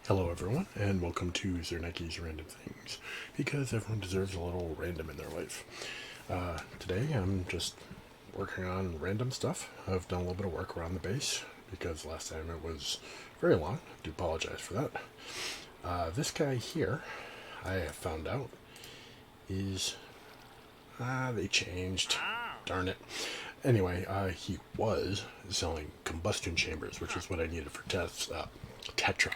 Hello everyone, and welcome to Zerneki's Random Things, because everyone deserves a little random in their life. Today I'm just working on random stuff. I've done a little bit of work around the base, because last time it was very long. I do apologize for that. This guy here, I have found out, is... they changed. Darn it. Anyway, he was selling combustion chambers, which is what I needed for Tetra.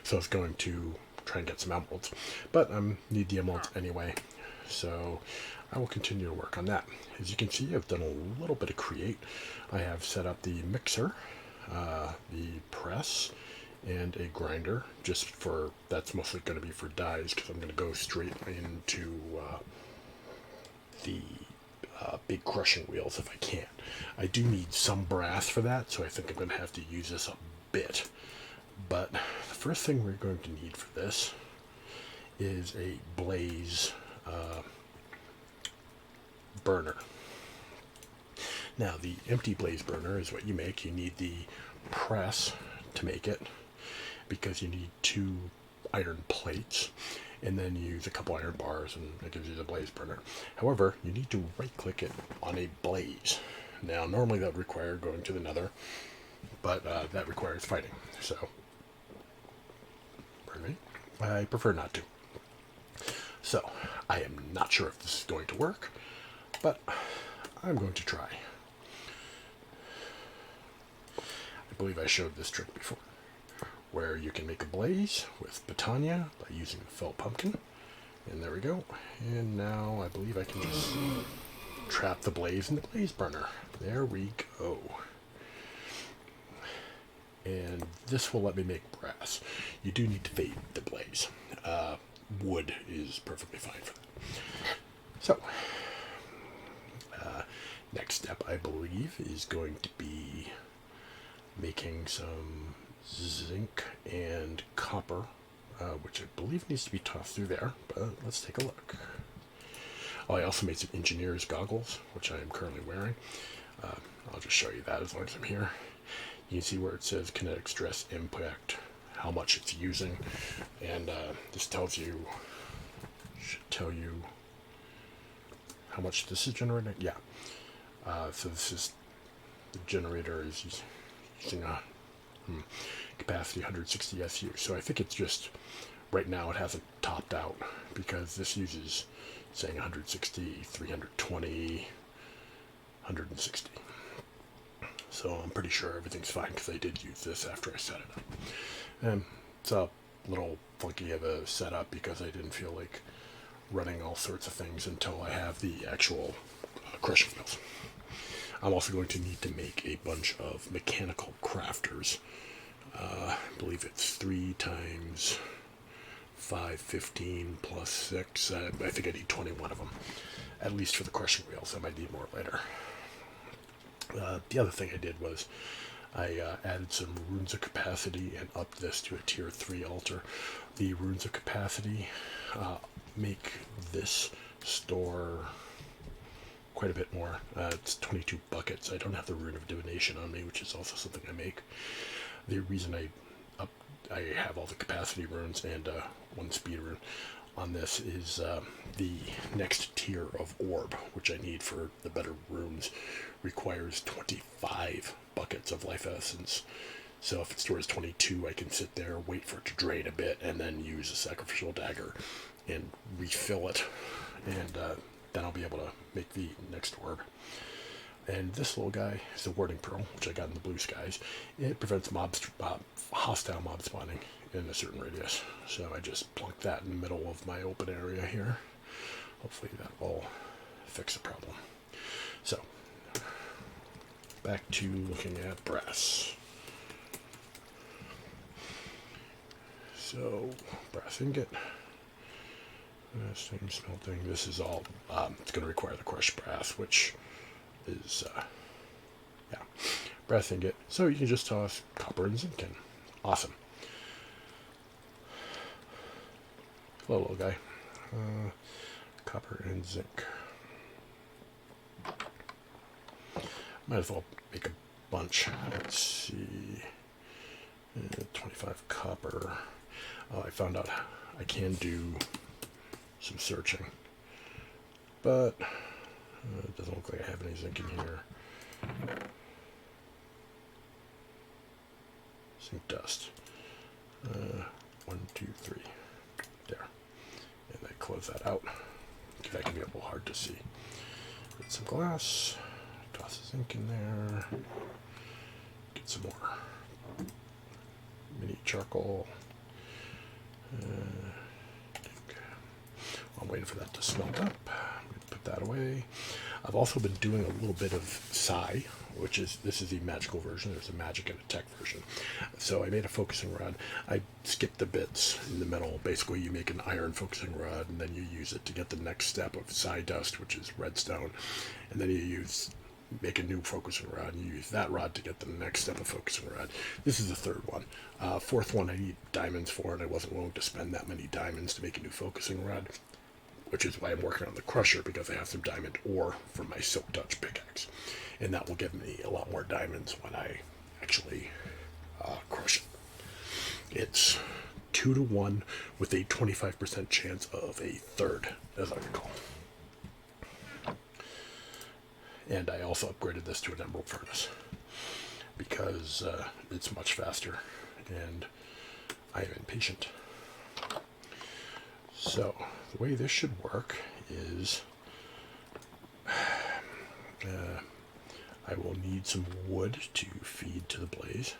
So I was going to try and get some emeralds. But I need the emeralds anyway, so I will continue to work on that. As you can see, I've done a little bit of create. I have set up the mixer, the press, and a grinder, just for, that's mostly going to be for dyes, because I'm going to go straight into the big crushing wheels if I can. I do need some brass for that, so I think I'm going to have to use this a bit. But the first thing we're going to need for this is a blaze burner. Now, the empty blaze burner is what you make. You need the press to make it, because you need 2 iron plates, and then you use a couple iron bars, and it gives you the blaze burner. However, you need to right-click it on a blaze. Now, normally that would require going to the nether, but that requires fighting, so pardon me, I prefer not to. So, I am not sure if this is going to work, but I'm going to try. I believe I showed this trick before, where you can make a blaze with Pitania by using the felt pumpkin. And there we go. And now I believe I can just trap the blaze in the blaze burner. There we go. And this will let me make brass. You do need to fade the blaze. Wood is perfectly fine for that. So, next step, I believe, is going to be making some zinc and copper, which I believe needs to be tossed through there, but let's take a look. Oh, I also made some engineer's goggles, which I am currently wearing. I'll just show you that as long as I'm here. You can see where it says kinetic stress impact, how much it's using, and this tells you, should tell you how much this is generating. Yeah. So this is, the generator is using a capacity 160 SU. So I think it's just, right now it hasn't topped out, because this uses, saying 160, 320, 160. So I'm pretty sure everything's fine, because I did use this after I set it up. And it's a little funky of a setup, because I didn't feel like running all sorts of things until I have the actual crushing wheels. I'm also going to need to make a bunch of mechanical crafters. I believe it's 3 times 5, 15 plus 6. I think I need 21 of them, at least for the crushing wheels. I might need more later. The other thing I did was I added some runes of capacity and upped this to a tier 3 altar. The runes of capacity make this store quite a bit more. It's 22 buckets. I don't have the rune of divination on me, which is also something I make. The reason I have all the capacity runes and 1 speed rune on this is the next tier of orb, which I need for the better runes, requires 25 buckets of life essence. So if it stores 22, I can sit there, wait for it to drain a bit, and then use a sacrificial dagger and refill it, and then I'll be able to make the next orb. And this little guy is the warding pearl, which I got in the blue skies. It prevents hostile mob spawning in a certain radius. So I just plunk that in the middle of my open area here. Hopefully that will fix the problem. So, back to looking at brass. So, brass ingot. Same smelting. This is all, it's going to require the crushed brass, which is, yeah, brass ingot. So you can just toss copper and zinc in. Awesome. Hello, little guy. Copper and zinc. Might as well make a bunch. Let's see. 25 copper. I found out I can do some searching, but it doesn't look like I have any zinc in here. Zinc dust. 1, 2, 3. There. And I close that out. That can be a little hard to see. Get some glass. Toss the zinc in there. Get some more mini charcoal. I'm waiting for that to smelt up. I'm going to put that away. I've also been doing a little bit of psi, which is, this is the magical version. There's a magic and a tech version. So I made a focusing rod. I skipped the bits in the middle. Basically, you make an iron focusing rod, and then you use it to get the next step of psi dust, which is redstone. And then you make a new focusing rod, and you use that rod to get the next step of focusing rod. This is the third one. Fourth one I need diamonds for, and I wasn't willing to spend that many diamonds to make a new focusing rod, which is why I'm working on the crusher, because I have some diamond ore from my silk touch pickaxe, and that will give me a lot more diamonds when I actually crush it. It's 2 to 1 with a 25% chance of a third, as I recall. And I also upgraded this to an emerald furnace because it's much faster, and I am impatient. So the way this should work is I will need some wood to feed to the blaze.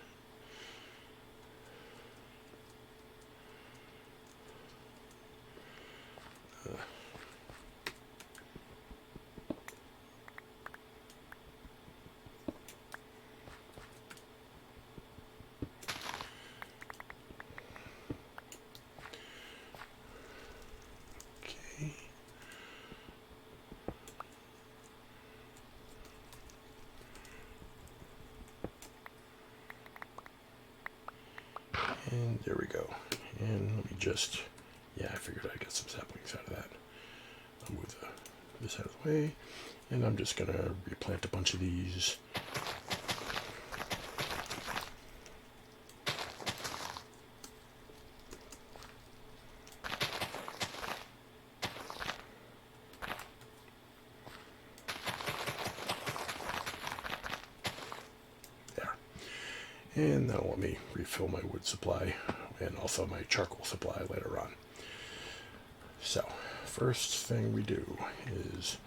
And there we go. And let me just, yeah, I figured I'd get some saplings out of that. I'll move this out of the way, and I'm just going to replant a bunch of these. And that'll let me refill my wood supply and also my charcoal supply later on. So, first thing we do is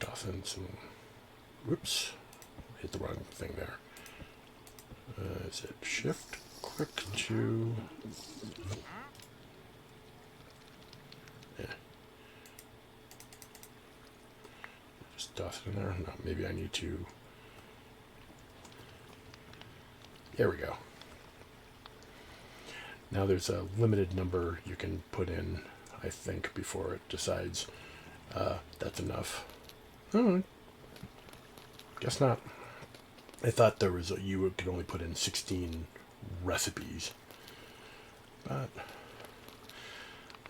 toss in some, whoops, hit the wrong thing there. Is it shift click to, yeah. Just toss it in there. No, maybe I need to, there we go. Now there's a limited number you can put in, I think, before it decides that's enough. Oh, guess not. I thought there was you could only put in 16 recipes, but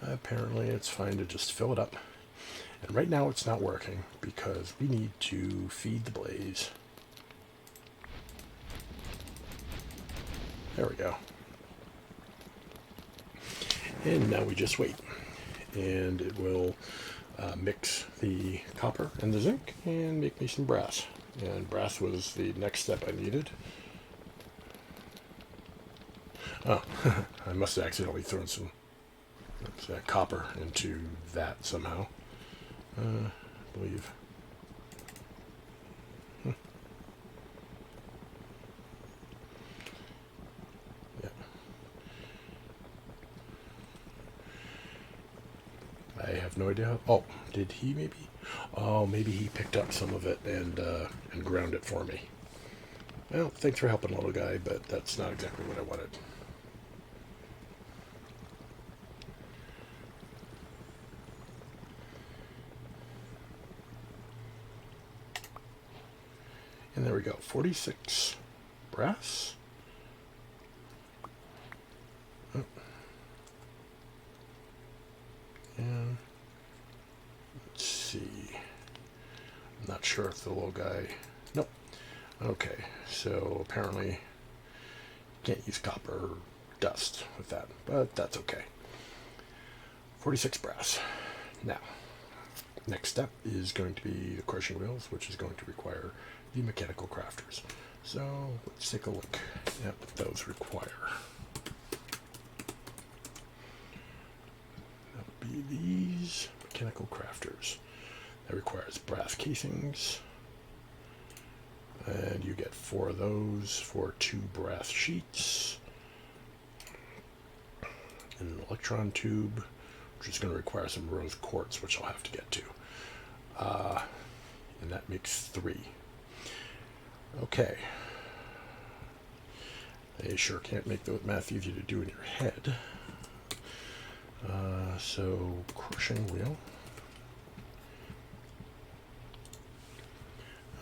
apparently it's fine to just fill it up. And right now it's not working because we need to feed the blaze. There we go. And now we just wait. And it will mix the copper and the zinc and make me some brass. And brass was the next step I needed. Oh, I must have accidentally thrown some copper into that somehow. I believe. I have no idea. Oh, did he maybe? Oh, maybe he picked up some of it and ground it for me. Well, thanks for helping, little guy, but that's not exactly what I wanted. And there we go, 46 brass. Oh. And let's see. I'm not sure if the little guy. Nope. Okay, so apparently can't use copper dust with that, but that's okay. 46 brass. Now, next step is going to be the crushing wheels, which is going to require the mechanical crafters. So let's take a look at what those require. That would be these mechanical crafters. That requires brass casings, and you get 4 of those for 2 brass sheets, and an electron tube, which is going to require some rose quartz, which I'll have to get to. And that makes 3. Okay. I sure can't make the math easy to do in your head. So, crushing wheel.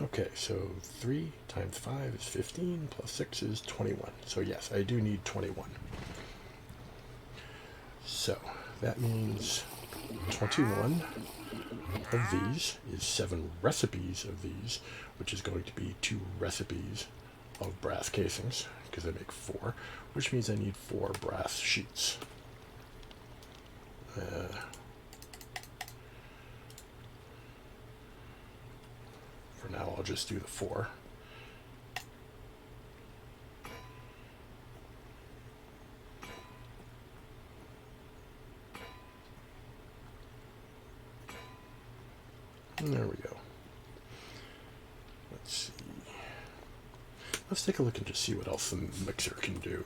Okay, so 3 times 5 is 15, plus 6 is 21. So yes, I do need 21. So, that means 21 of these is 7 recipes of these, which is going to be 2 recipes of brass casings, because I make 4, which means I need 4 brass sheets. For now, I'll just do the 4. And there we go. Let's see. Let's take a look and just see what else the mixer can do.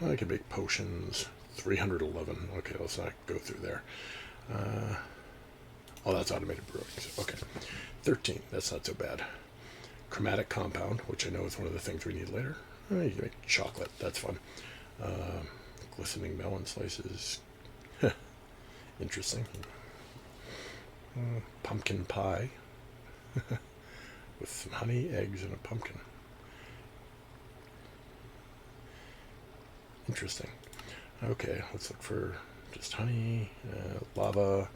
I can make potions. 311. Okay, let's not go through there. Oh, that's automated brewing. Okay. 13. That's not so bad. Chromatic compound, which I know is one of the things we need later. You can make chocolate. That's fun. Glistening melon slices. Interesting. Pumpkin pie. With some honey, eggs, and a pumpkin. Interesting. Okay, let's look for just honey, lava.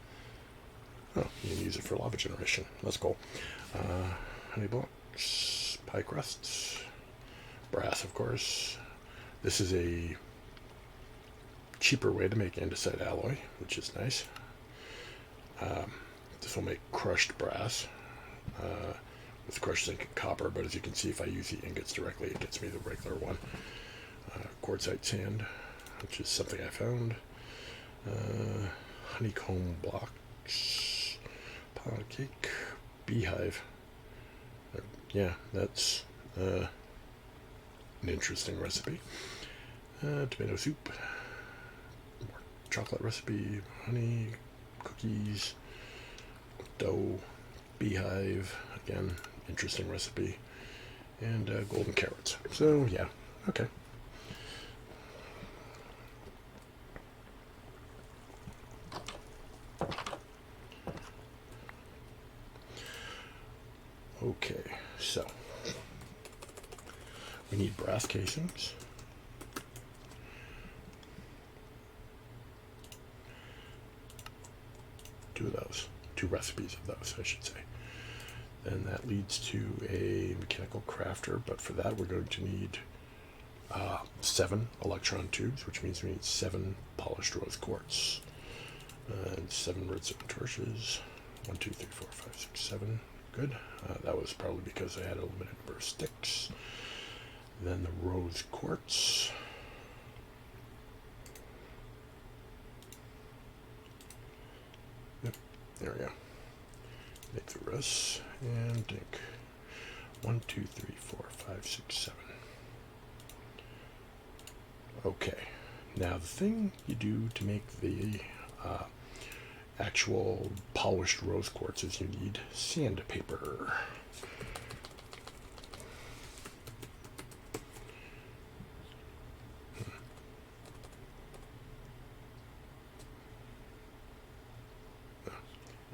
Oh, you can use it for lava generation. That's cool. Honey blocks, pie crusts, brass, of course. This is a cheaper way to make andesite alloy, which is nice. This will make crushed brass with crushed zinc and copper, but as you can see, if I use the ingots directly, it gets me the regular one. Quartzite sand, which is something I found. Honeycomb blocks, pound cake, beehive. Yeah, that's an interesting recipe. Tomato soup, more chocolate recipe, honey, cookies, dough, beehive, again, interesting recipe, and golden carrots. So, yeah, okay. Okay, so we need brass casings. Two of those, 2 recipes of those, I should say. Then that leads to a mechanical crafter, but for that we're going to need 7 electron tubes, which means we need 7 polished rose quartz, and 7 redstone torches. 1, 2, 3, 4, 5, 6, 7. Good. That was probably because I had a limited number of sticks. Then the rose quartz. Yep, there we go. Make the rest and dink. 1, 2, 3, 4, 5, 6, 7. Okay. Now the thing you do to make the actual polished rose quartz is you need sandpaper.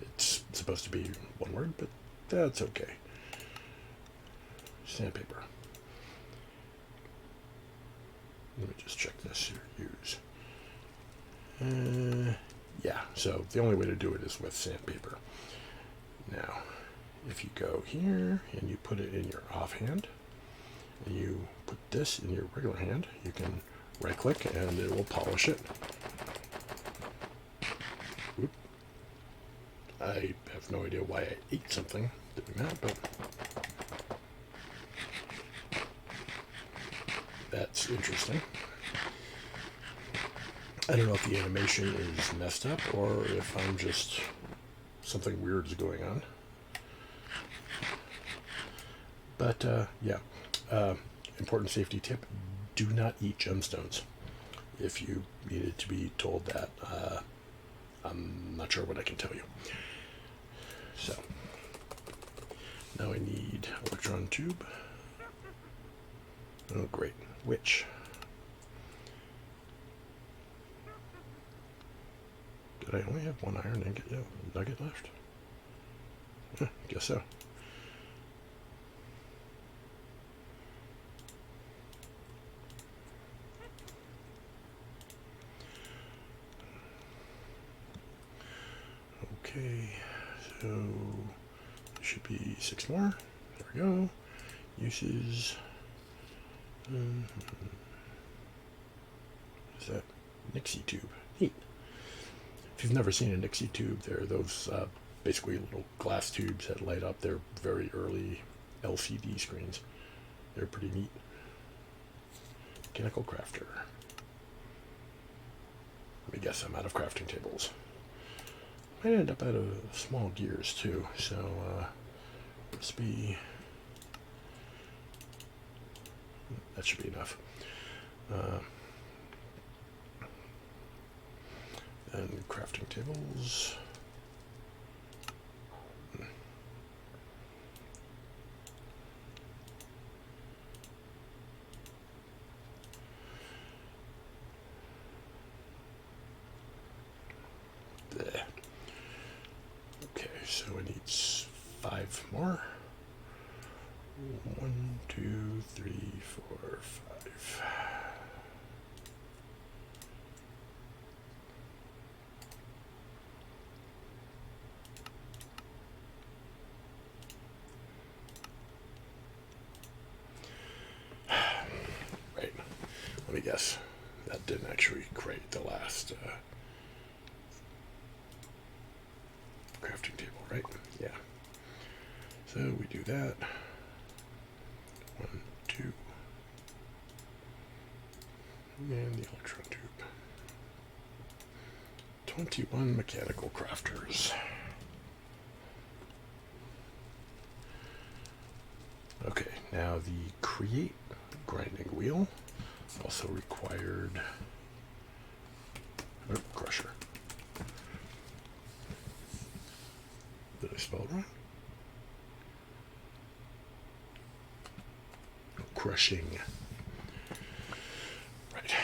It's supposed to be one word, but that's okay. Sandpaper. Let me just check this here. Use. Yeah, so the only way to do it is with sandpaper. Now, if you go here and you put it in your offhand, and you put this in your regular hand, you can right click and it will polish it. Oop. I have no idea why I ate something doing that, but that's interesting. I don't know if the animation is messed up or if I'm just something weird is going on. But yeah, important safety tip: do not eat gemstones. If you needed to be told that, I'm not sure what I can tell you. So now I need electron tube. Oh, great. Which? Did I only have one iron nugget left? Guess so. Okay, so there should be 6 more. There we go. Uses. What is that? Nixie tube. Neat. If you've never seen a Nixie tube, they're those basically little glass tubes that light up. They're very early LCD screens. They're pretty neat. Mechanical crafter. Let me guess, I'm out of crafting tables. Might end up out of small gears too, so recipe. That should be enough. And crafting tables. There. Okay, so it needs 5 more. 1, 2, 3, 4, 5. Right. Let me guess. That didn't actually create the last crafting table, right? Yeah. So we do that. 1, 2. And the electron tube. 21 mechanical crafters. Okay, now the create grinding wheel also required crusher. Did I spell it wrong? Crushing. Right.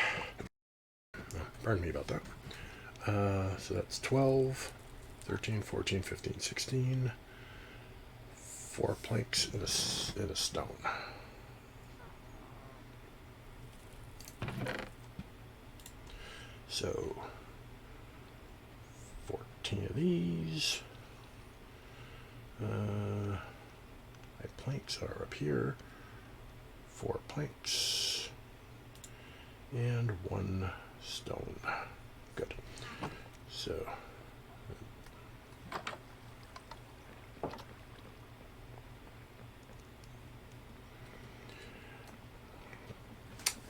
Pardon me about that. So that's 12, 13, 14, 15, 16. 4 planks in a stone. So 14 of these. My planks are up here. 4 planks and 1 stone. Good. So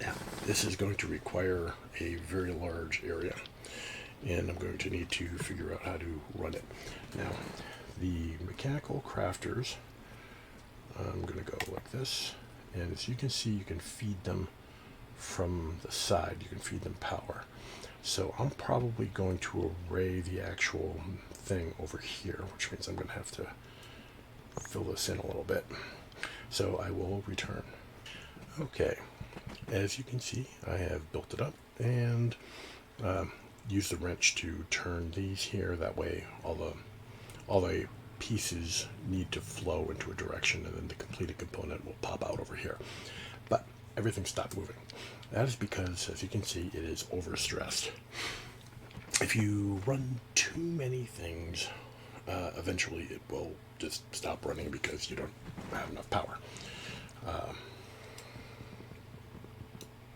now this is going to require a very large area, and I'm going to need to figure out how to run it. Now the mechanical crafters, I'm going to go like this, and as you can see, you can feed them from the side. You can feed them power. So I'm probably going to array the actual thing over here, which means I'm going to have to fill this in a little bit. So I will return. Okay, as you can see, I have built it up and used the wrench to turn these here. That way all the pieces need to flow into a direction, and then the completed component will pop out over here. But everything stopped moving. That is because, as you can see, it is overstressed. if you run too many things, eventually it will just stop running because you don't have enough power.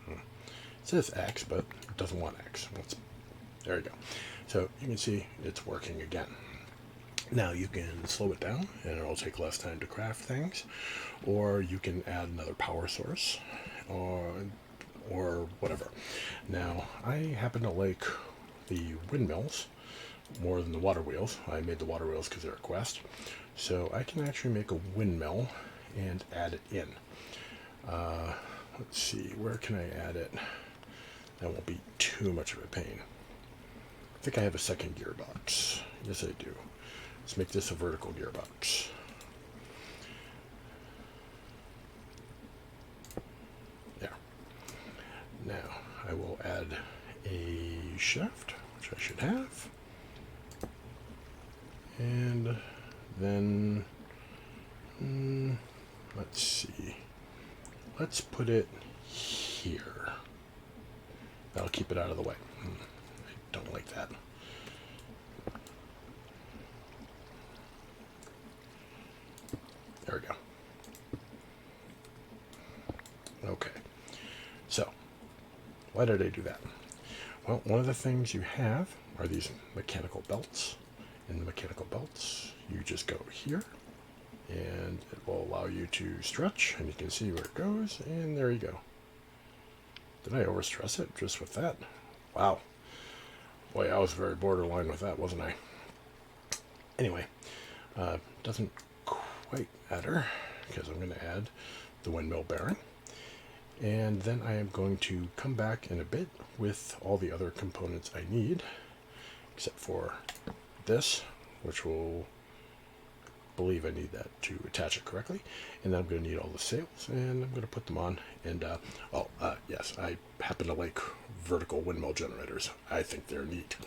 It says X, but it doesn't want X. There you go. So you can see it's working again. Now you can slow it down and it'll take less time to craft things, or you can add another power source, or whatever. Now I happen to like the windmills more than the water wheels. I made the water wheels because they're a quest, so I can actually make a windmill and add it in. Let's see, where can I add it? That won't be too much of a pain. I think I have a second gearbox. Yes, I do. Let's make this a vertical gearbox. There. Now, I will add a shaft, which I should have. And then, let's see. Let's put it here. That'll keep it out of the way. I don't like that. There we go. Okay. So, why did I do that? Well, one of the things you have are these mechanical belts. In the mechanical belts, you just go here, and it will allow you to stretch, and you can see where it goes, and there you go. Did I overstress it just with that? Wow. Boy, I was very borderline with that, wasn't I? Anyway, doesn't quite matter, because I'm going to add the windmill bearing. And then I am going to come back in a bit with all the other components I need, except for this, which will, I believe I need that to attach it correctly. And then I'm going to need all the sails, and I'm going to put them on. And, yes, I happen to like vertical windmill generators. I think they're neat,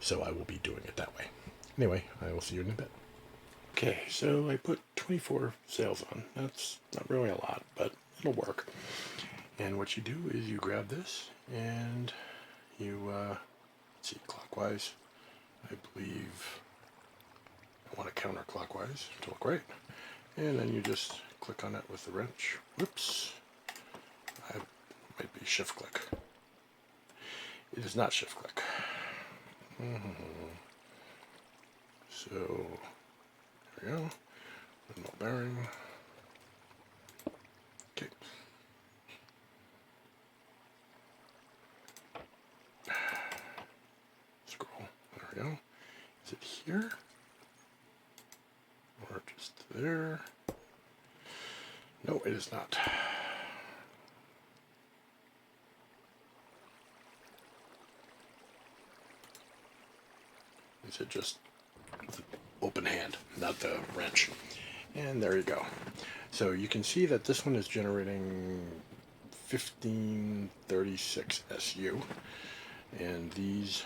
so I will be doing it that way. Anyway, I will see you in a bit. Okay, so I put 24 sails on. That's not really a lot, but it'll work. And what you do is you grab this and you, let's see, clockwise. I believe I want it counterclockwise to look right. And then you just click on it with the wrench. Whoops. I might be shift click. It is not shift click. So, there we go. Windmill bearing. Okay. Scroll. There we go. Is it here? Or just there? No, it is not. Is it just the open hand, not the wrench? And there you go. So you can see that this one is generating 1536 SU, and these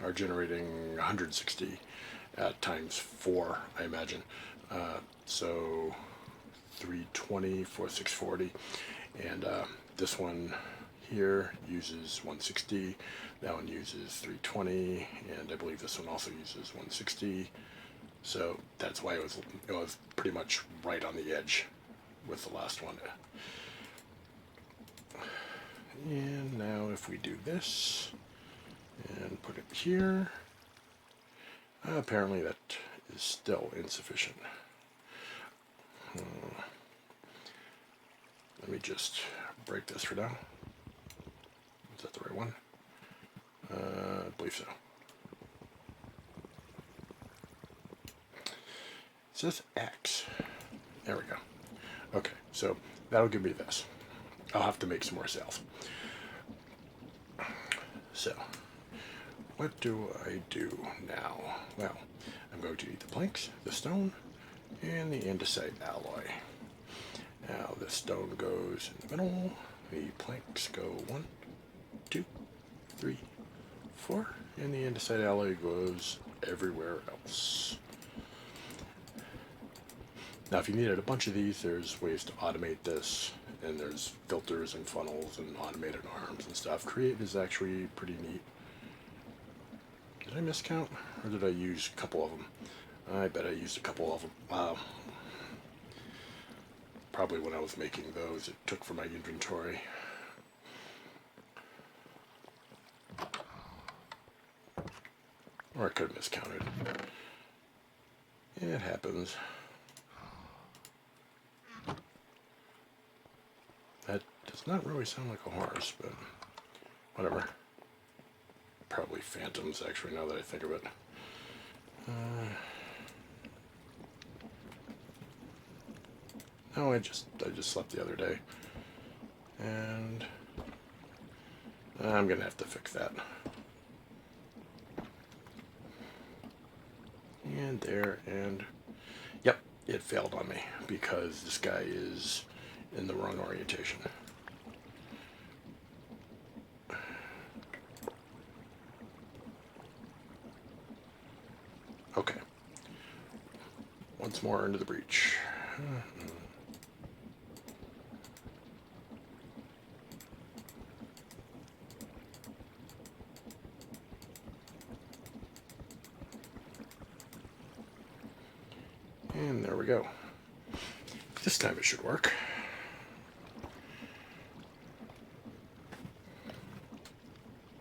are generating 160 at times 4, I imagine. So 320 for 640, and this one here uses 160, that one uses 320, and I believe this one also uses 160. So that's why it was pretty much right on the edge with the last one. And now if we do this and put it here, apparently that is still insufficient. Let me just break this for now. Is that the right one? I believe so. It says X. There we go. Okay, so that'll give me this. I'll have to make some more sails. So, what do I do now? Well, I'm going to need the planks, the stone, and the andesite alloy. Now the stone goes in the middle, the planks go 1, 2, 3, 4, and the andesite alloy goes everywhere else. Now if you needed a bunch of these, there's ways to automate this, and there's filters and funnels and automated arms and stuff. Create is actually pretty neat. Did Did I miscount? Or did I use a couple of them? I bet I used a couple of them. Wow. Probably when I was making those, it took from my inventory. Or I could have miscounted. It happens. That does not really sound like a horse, but whatever. Probably phantoms, actually, now that I think of it. No, I just slept the other day. And I'm going to have to fix that. And there, and yep, it failed on me because this guy is in the wrong orientation. Okay. Once more into the breach. And there we go. This time it should work.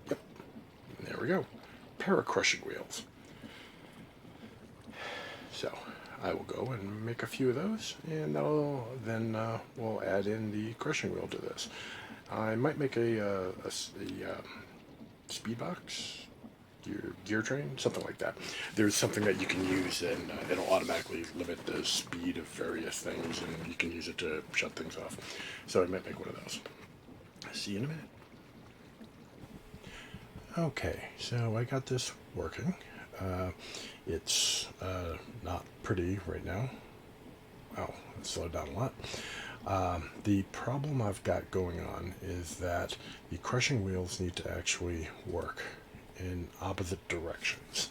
Yep. And there we go. Pair of crushing wheels. So I will go and make a few of those, and then we'll add in the crushing wheel to this. I might make a speed box, gear train, something like that. There's something that you can use, and it'll automatically limit the speed of various things, and you can use it to shut things off. So I might make one of those. See you in a minute. Okay, so I got this working. It's not pretty right now. Wow, it slowed down a lot. The problem I've got going on is that the crushing wheels need to actually work in opposite directions.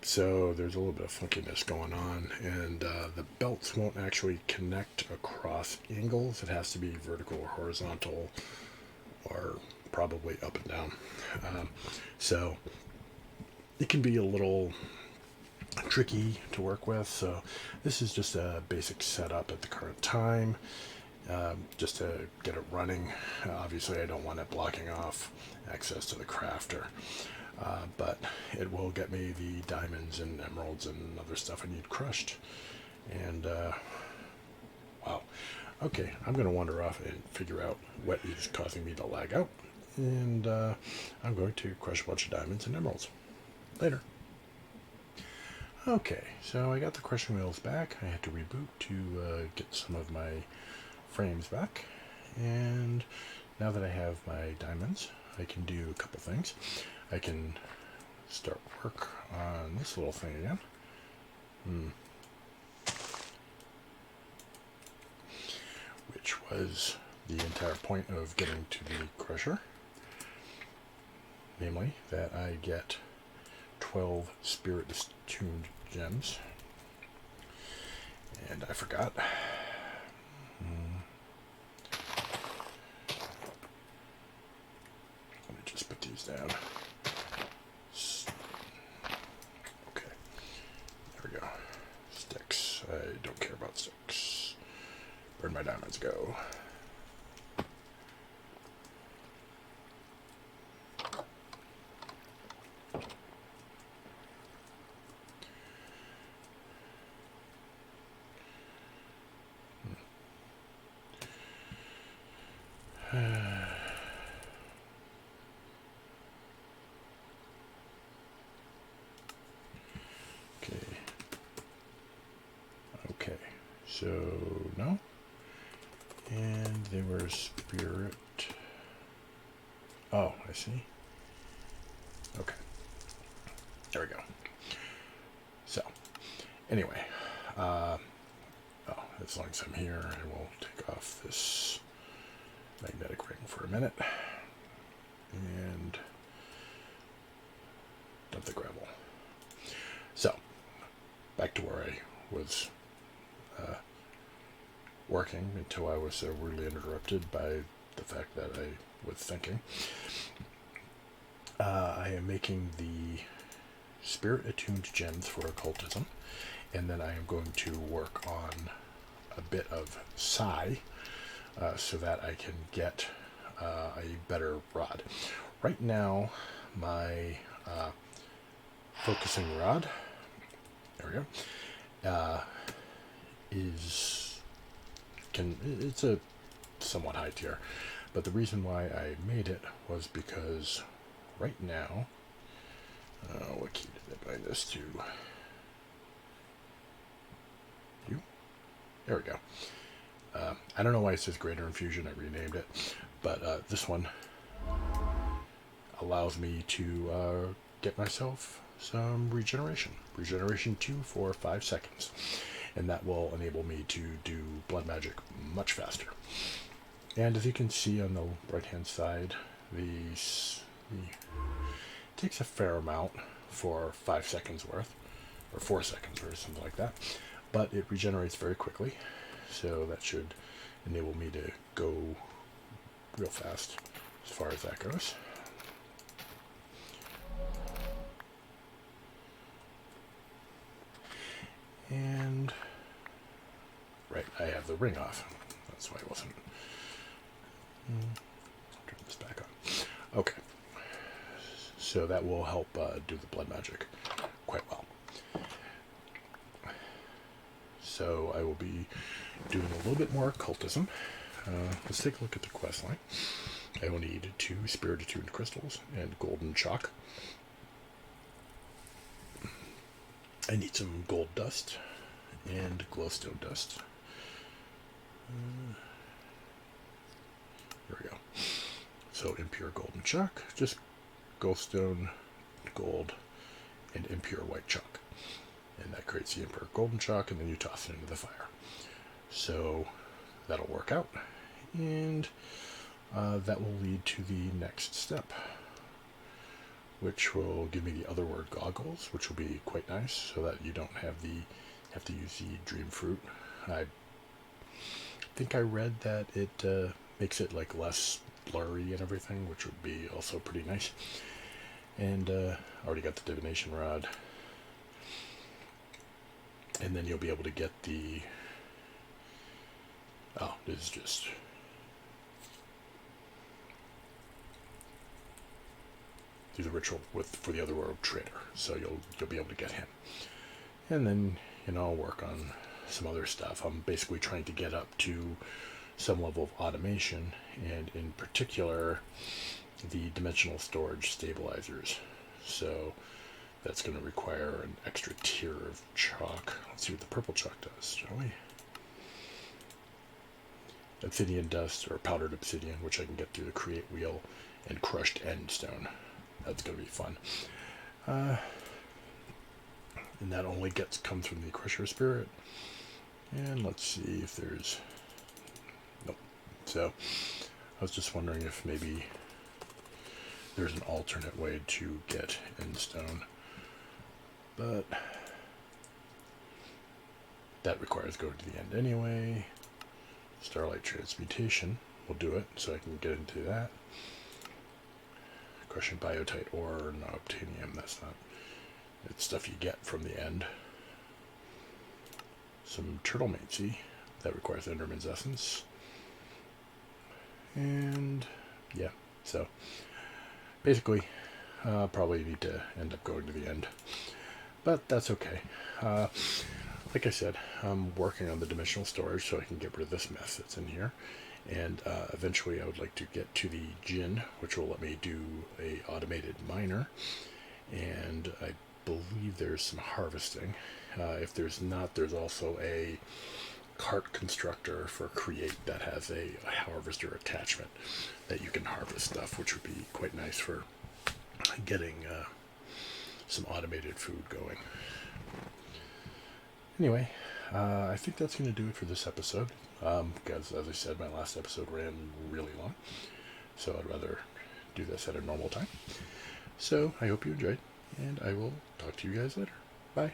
So there's a little bit of funkiness going on, and the belts won't actually connect across angles. It has to be vertical or horizontal, or probably up and down. So it can be a little tricky to work with. So this is just a basic setup at the current time, just to get it running. Obviously I don't want it blocking off access to the crafter, but it will get me the diamonds and emeralds and other stuff I need crushed. And wow, okay, I'm gonna wander off and figure out what is causing me to lag out, and I'm going to crush a bunch of diamonds and emeralds later. Okay, so I got the crushing wheels back. I had to reboot to get some of my frames back, and now that I have my diamonds, I can do a couple things. I can start work on this little thing again. Which was the entire point of getting to the crusher. Namely, that I get 12 spirit tuned gems. And I forgot. Let me just put these down. Okay. There we go. Sticks. I don't care about sticks. Where'd my diamonds go? Okay, so no, and they were spirit. Oh, I see. Okay, there we go. So, anyway, as long as I'm here, I will take off this magnetic ring for a minute and dump the gravel. So, back to where I was working until I was rudely interrupted by the fact that I was thinking. I am making the spirit attuned gems for occultism, and then I am going to work on a bit of psi so that I can get a better rod. Right now, my focusing rod, there we go, it's a somewhat high tier, but the reason why I made it was because right now, what key did I bind this to? There we go. I don't know why it says Greater Infusion. I renamed it, but this one allows me to get myself some regeneration. Regeneration 2 for 5 seconds. And that will enable me to do blood magic much faster. And as you can see on the right hand side, it takes a fair amount for 5 seconds worth, or 4 seconds or something like that, but it regenerates very quickly, so that should enable me to go real fast as far as that goes. And right, I have the ring off. That's why I wasn't. Turn this back on. Okay, so that will help do the blood magic quite well. So I will be doing a little bit more occultism. Let's take a look at the quest line. I will need 2 spirit attuned crystals and golden chalk. I need some gold dust and glowstone dust. There we go. So impure golden chalk, just glowstone, gold, and impure white chalk. And that creates the impure golden chalk, and then you toss it into the fire. So that'll work out, and that will lead to the next step, which will give me the otherword goggles, which will be quite nice, so that you don't have to use the dream fruit. I think I read that it makes it like less blurry and everything, which would be also pretty nice. And already got the divination rod, and then you'll be able to get the this is just do the ritual for the otherworld trader, so you'll be able to get him, and then I'll work on some other stuff. I'm basically trying to get up to some level of automation, and in particular the dimensional storage stabilizers. So that's going to require an extra tier of chalk. Let's see what the purple chalk does, shall we? Obsidian dust, or powdered obsidian, which I can get through the create wheel, and crushed end stone. That's going to be fun. And that only comes from the crusher spirit. And let's see if there's... Nope. So I was just wondering if maybe there's an alternate way to get end stone. But that requires going to the end anyway. Starlight transmutation will do it, so I can get into that. Crushing biotite ore, no obtanium, that's not... It's stuff you get from the end. Some turtle matesy, that requires Enderman's essence. And yeah, so basically probably need to end up going to the end, but that's okay. Like I said, I'm working on the dimensional storage so I can get rid of this mess that's in here, and eventually I would like to get to the gin, which will let me do a automated miner, and I believe there's some harvesting. If there's not, there's also a cart constructor for create that has a harvester attachment that you can harvest stuff, which would be quite nice for getting some automated food going. Anyway, I think that's going to do it for this episode, because as I said, my last episode ran really long, so I'd rather do this at a normal time. So I hope you enjoyed, and I will talk to you guys later. Bye.